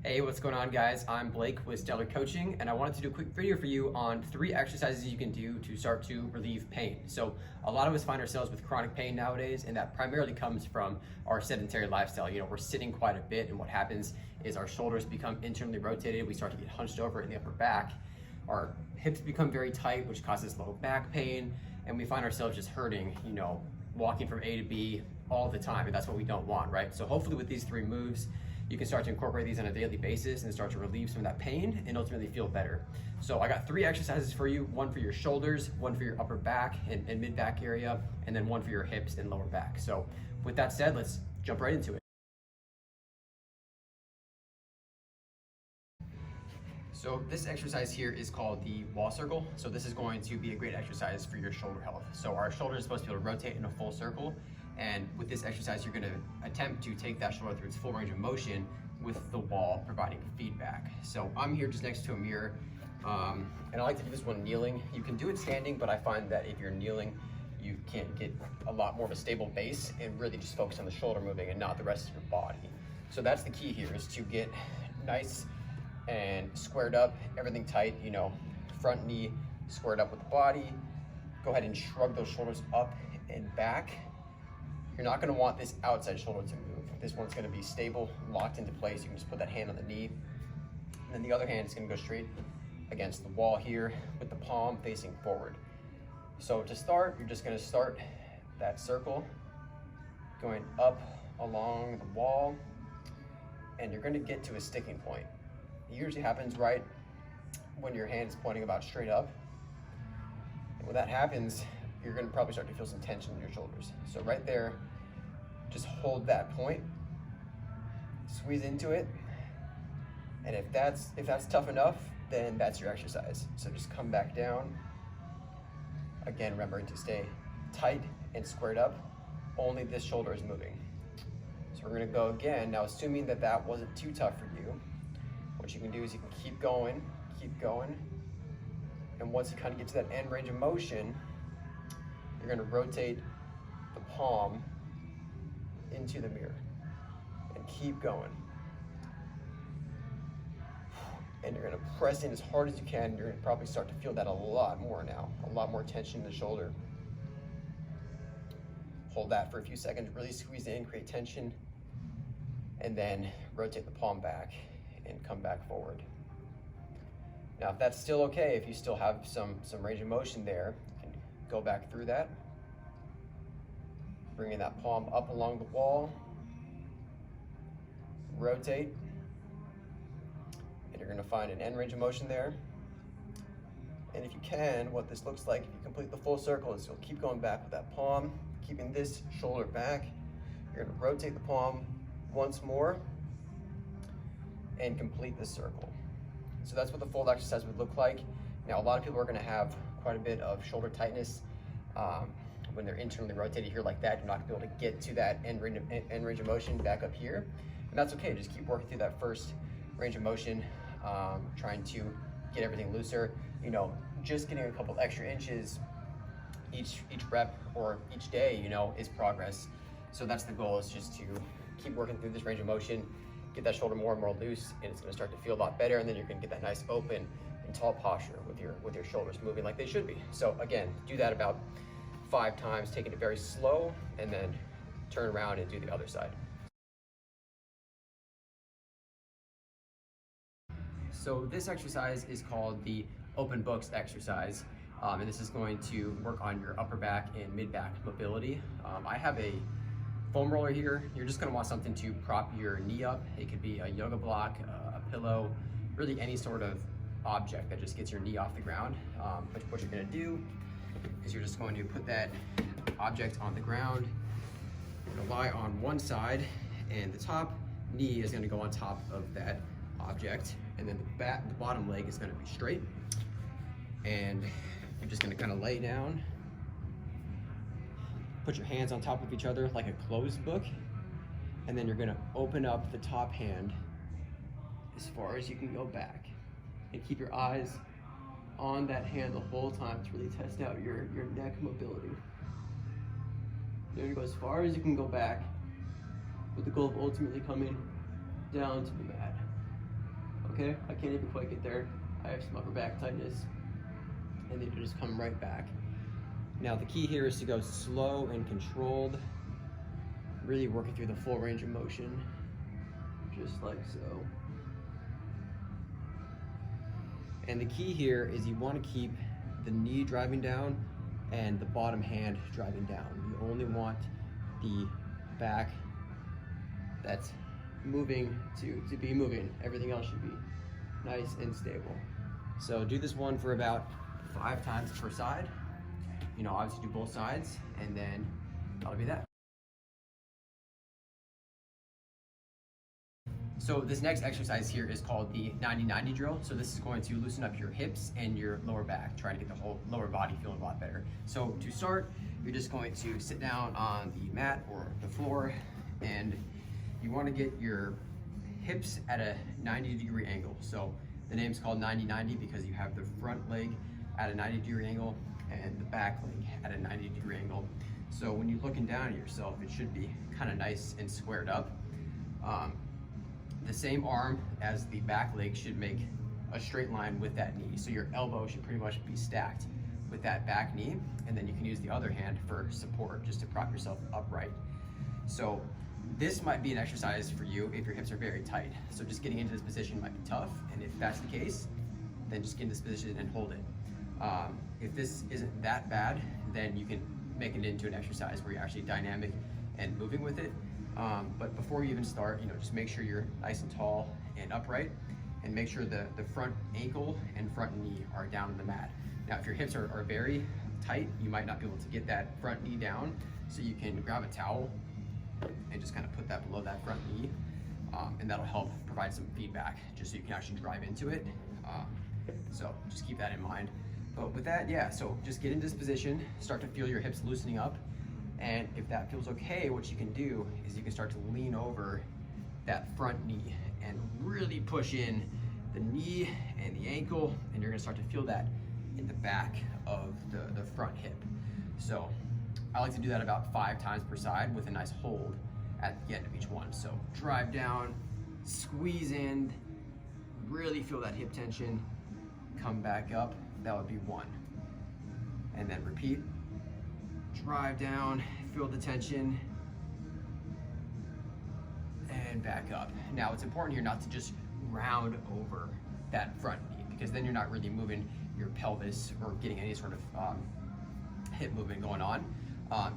Hey, what's going on, guys? I'm Blake with Stellar Coaching, and I wanted to do a quick video for you on 3 exercises you can do to start to relieve pain. So a lot of us find ourselves with chronic pain nowadays, and that primarily comes from our sedentary lifestyle. We're sitting quite a bit, and what happens is our shoulders become internally rotated. We start to get hunched over in the upper back. Our hips become very tight, which causes low back pain, and we find ourselves just hurting, walking from A to B all the time, and that's what we don't want, right? So hopefully with these 3 moves, you can start to incorporate these on a daily basis and start to relieve some of that pain and ultimately feel better. So I got 3 exercises for you, one for your shoulders, one for your upper back and mid-back area, and then one for your hips and lower back. So with that said, let's jump right into it. So this exercise here is called the wall circle. So this is going to be a great exercise for your shoulder health. So our shoulder is supposed to be able to rotate in a full circle. And with this exercise, you're gonna attempt to take that shoulder through its full range of motion with the wall providing feedback. So I'm here just next to a mirror, and I like to do this one kneeling. You can do it standing, but I find that if you're kneeling, you can't get a lot more of a stable base and really just focus on the shoulder moving and not the rest of your body. So that's the key here, is to get nice and squared up, everything tight, front knee squared up with the body. Go ahead and shrug those shoulders up and back. You're not gonna want this outside shoulder to move. This one's gonna be stable, locked into place. You can just put that hand on the knee. And then the other hand is gonna go straight against the wall here with the palm facing forward. So to start, you're just gonna start that circle, going up along the wall, and you're gonna get to a sticking point. It usually happens right when your hand is pointing about straight up. And when that happens, you're gonna probably start to feel some tension in your shoulders. So right there, just hold that point, squeeze into it, and if that's tough enough, then that's your exercise. So just come back down. Again, remember to stay tight and squared up. Only this shoulder is moving. So we're gonna go again. Now, assuming that that wasn't too tough for you, what you can do is you can keep going, and once you kind of get to that end range of motion, you're gonna rotate the palm into the mirror and keep going. And you're gonna press in as hard as you can. You're gonna probably start to feel that a lot more now, a lot more tension in the shoulder. Hold that for a few seconds, really squeeze in, create tension, and then rotate the palm back and come back forward. Now, if that's still okay, if you still have some range of motion there, you can go back through that, bringing that palm up along the wall, rotate, and you're gonna find an end range of motion there. And if you can, what this looks like, if you complete the full circle, is you'll keep going back with that palm, keeping this shoulder back. You're gonna rotate the palm once more and complete the circle. So that's what the full exercise would look like. Now, a lot of people are gonna have quite a bit of shoulder tightness. When they're internally rotated here like that, you're not gonna be able to get to that end range of motion back up here. And that's okay, just keep working through that first range of motion, trying to get everything looser. Just getting a couple extra inches each rep or each day, is progress. So that's the goal, is just to keep working through this range of motion, get that shoulder more and more loose, and it's gonna start to feel a lot better, and then you're gonna get that nice open and tall posture with your shoulders moving like they should be. So again, do that about 5 times, taking it very slow, and then turn around and do the other side. So this exercise is called the open books exercise, and this is going to work on your upper back and mid-back mobility. I have a foam roller here. You're just gonna want something to prop your knee up. It could be a yoga block, a pillow, really any sort of object that just gets your knee off the ground. But what you're gonna do is you're just going to put that object on the ground. You're gonna lie on one side, and the top knee is gonna go on top of that object, and then the bottom leg is gonna be straight. And you're just gonna kind of lay down, put your hands on top of each other like a closed book, and then you're gonna open up the top hand as far as you can go back, and keep your eyes on that hand the whole time to really test out your neck mobility. You're gonna go as far as you can go back with the goal of ultimately coming down to the mat. okay. I can't even quite get there. I have some upper back tightness, and then you just come right back. Now the key here is to go slow and controlled, really working through the full range of motion, just like so. And the key here is you want to keep the knee driving down and the bottom hand driving down. You only want the back that's moving to be moving. Everything else should be nice and stable. So do this one for about 5 times per side. You know, obviously do both sides, and then that'll be that. So this next exercise here is called the 90-90 drill. So this is going to loosen up your hips and your lower back, trying to get the whole lower body feeling a lot better. So to start, you're just going to sit down on the mat or the floor, and you want to get your hips at a 90-degree angle. So the name's called 90-90 because you have the front leg at a 90-degree angle and the back leg at a 90-degree angle. So when you're looking down at yourself, it should be kind of nice and squared up. The same arm as the back leg should make a straight line with that knee. So your elbow should pretty much be stacked with that back knee, and then you can use the other hand for support just to prop yourself upright. So this might be an exercise for you if your hips are very tight. So just getting into this position might be tough, and if that's the case, then just get in this position and hold it. If this isn't that bad, then you can make it into an exercise where you're actually dynamic and moving with it. But before you even start, you know, just make sure you're nice and tall and upright, and make sure the front ankle and front knee are down on the mat. Now, if your hips are very tight, you might not be able to get that front knee down, so you can grab a towel and just kind of put that below that front knee, and that'll help provide some feedback just so you can actually drive into it. So just keep that in mind. But with that, yeah, so just get into this position, start to feel your hips loosening up. And if that feels okay, what you can do is you can start to lean over that front knee and really push in the knee and the ankle, and you're gonna start to feel that in the back of the front hip. So I like to do that about 5 times per side with a nice hold at the end of each one. So drive down, squeeze in, really feel that hip tension, come back up, that would be 1. And then repeat. Drive down, feel the tension, and back up. Now it's important here not to just round over that front knee, because then you're not really moving your pelvis or getting any sort of hip movement going on.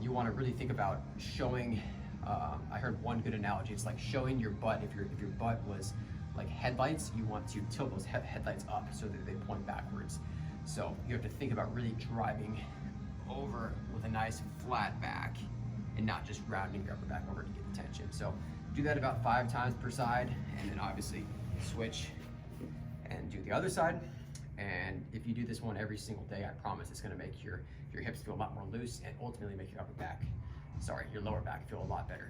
You want to really think about showing, I heard one good analogy, it's like showing your butt. If your butt was like headlights, you want to tilt those headlights up so that they point backwards. So you have to think about really driving over with a nice flat back and not just rounding your upper back over to get the tension. So do that about 5 times per side, and then obviously switch and do the other side. And if you do this one every single day, I promise it's going to make your hips feel a lot more loose and ultimately make your lower back feel a lot better.